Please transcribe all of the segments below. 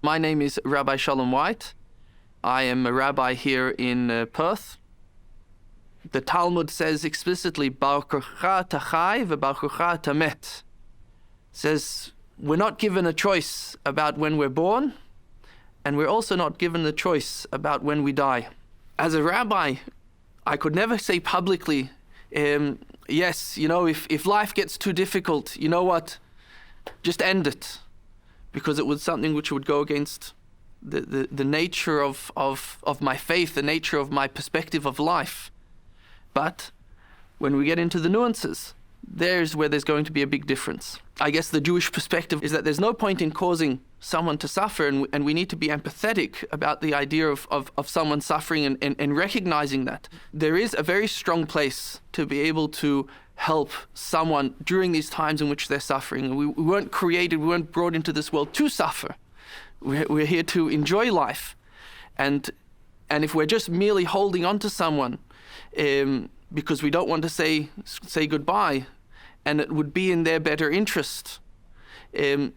My name is Rabbi Shalom White. I am a rabbi here in Perth. The Talmud says explicitly, Baruch tachai v'baruch tamet. Says we're not given a choice about when we're born, and we're also not given the choice about when we die. As a rabbi, I could never say publicly, yes, if life gets too difficult, you know what, just end it. Because it was something which would go against the nature of my faith, the nature of my perspective of life. But when we get into the nuances, there's where there's going to be a big difference. I guess the Jewish perspective is that there's no point in causing someone to suffer, and we need to be empathetic about the idea of someone suffering and recognizing that. There is a very strong place to be able to help someone during these times in which they're suffering. We weren't created, we weren't brought into this world to suffer. We're here to enjoy life. And if we're just merely holding on to someone because we don't want to say goodbye, and it would be in their better interest,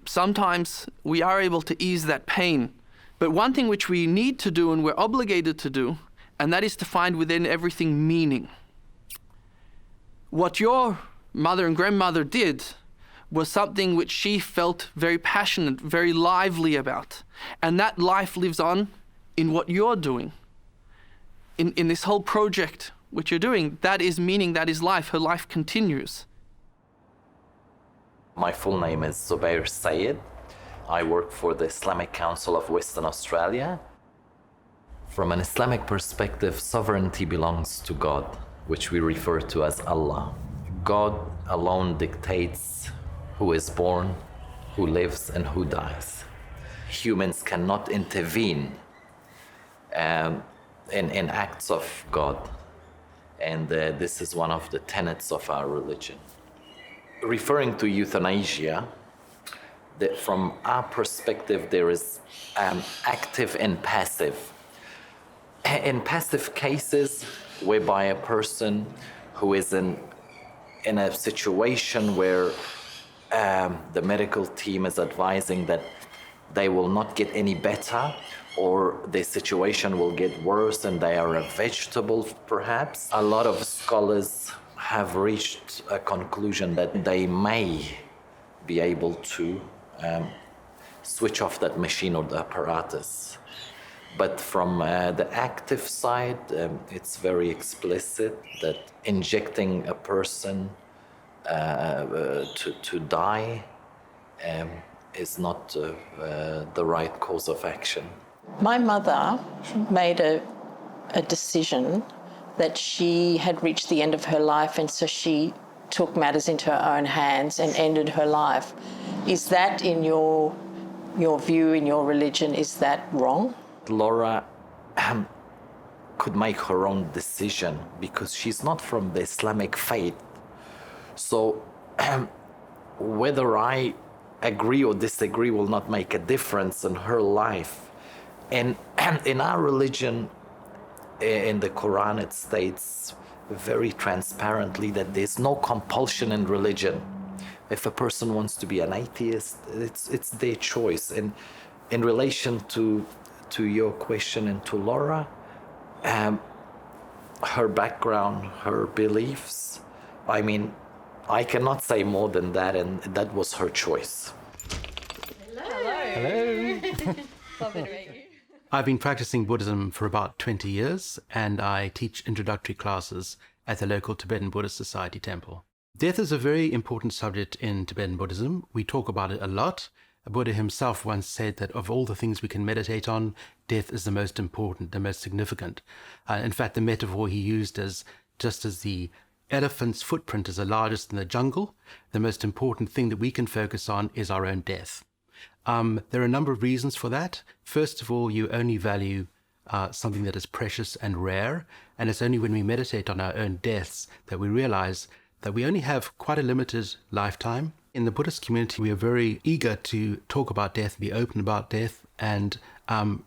sometimes we are able to ease that pain. But one thing which we need to do and we're obligated to do, and that is to find within everything meaning. What your mother and grandmother did was something which she felt very passionate, very lively about. And that life lives on in what you're doing. In this whole project which you're doing, that is meaning, that is life. Her life continues. My full name is Zubair Sayed. I work for the Islamic Council of Western Australia. From an Islamic perspective, sovereignty belongs to God, which we refer to as Allah. God alone dictates who is born, who lives, and who dies. Humans cannot intervene in acts of God, and this is one of the tenets of our religion. Referring to euthanasia, from our perspective, there is active and passive. In passive cases, whereby a person who is in a situation where the medical team is advising that they will not get any better, or the situation will get worse and they are a vegetable perhaps. A lot of scholars have reached a conclusion that they may be able to switch off that machine or the apparatus. But from the active side, it's very explicit that injecting a person to die is not the right course of action. My mother made a decision that she had reached the end of her life, and so she took matters into her own hands and ended her life. Is that, in your view, in your religion, is that wrong? Laura could make her own decision because she's not from the Islamic faith. So whether I agree or disagree will not make a difference in her life. And in our religion, in the Quran, it states very transparently that there's no compulsion in religion. If a person wants to be an atheist, it's their choice. And in relation to your question and to Laura, her background, her beliefs, I mean, I cannot say more than that, and that was her choice. Hello. Lovely to meet you. I've been practicing Buddhism for about 20 years, and I teach introductory classes at the local Tibetan Buddhist Society temple. Death is a very important subject in Tibetan Buddhism. We talk about it a lot. Buddha himself once said that of all the things we can meditate on, death is the most important, the most significant. In fact, the metaphor he used is just as the elephant's footprint is the largest in the jungle, the most important thing that we can focus on is our own death. There are a number of reasons for that. First of all, you only value something that is precious and rare, and it's only when we meditate on our own deaths that we realize that we only have quite a limited lifetime. In the Buddhist community, we are very eager to talk about death, be open about death, and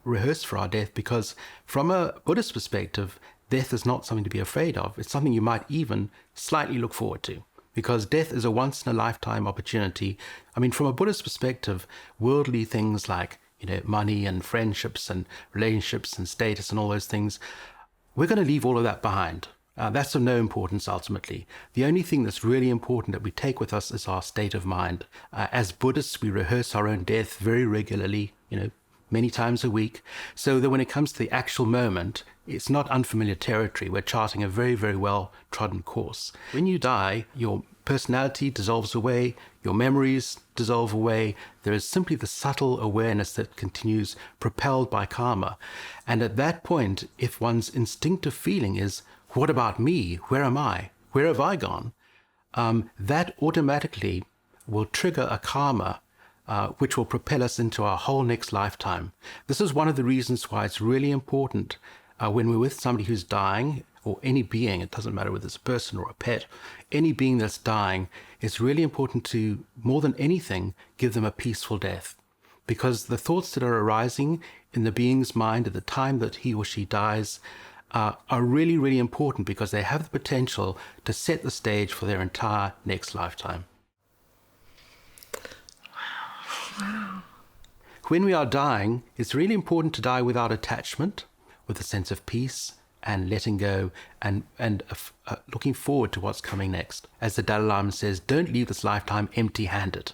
rehearse for our death, because from a Buddhist perspective, death is not something to be afraid of. It's something you might even slightly look forward to, because death is a once-in-a-lifetime opportunity. I mean, from a Buddhist perspective, worldly things like money and friendships and relationships and status and all those things, we're going to leave all of that behind. That's of no importance ultimately. The only thing that's really important that we take with us is our state of mind. As Buddhists, we rehearse our own death very regularly, many times a week, so that when it comes to the actual moment, it's not unfamiliar territory. We're charting a very, very well-trodden course. When you die, your personality dissolves away, your memories dissolve away. There is simply the subtle awareness that continues, propelled by karma. And at that point, if one's instinctive feeling is, what about me? Where am I? Where have I gone? That automatically will trigger a karma which will propel us into our whole next lifetime. This is one of the reasons why it's really important when we're with somebody who's dying, or any being, it doesn't matter whether it's a person or a pet, any being that's dying, it's really important to, more than anything, give them a peaceful death. Because the thoughts that are arising in the being's mind at the time that he or she dies are really, really important, because they have the potential to set the stage for their entire next lifetime. Wow. When we are dying, it's really important to die without attachment, with a sense of peace and letting go and looking forward to what's coming next. As the Dalai Lama says, don't leave this lifetime empty-handed.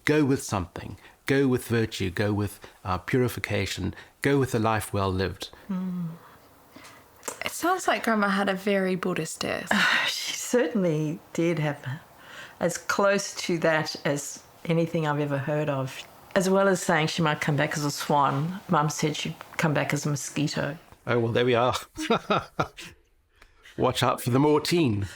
Go with something. Go with virtue. Go with purification. Go with a life well lived. It sounds like Grandma had a very Buddhist death. She certainly did have as close to that as anything I've ever heard of. As well as saying she might come back as a swan, Mum said she'd come back as a mosquito. Oh, well, there we are. Watch out for the Mortine.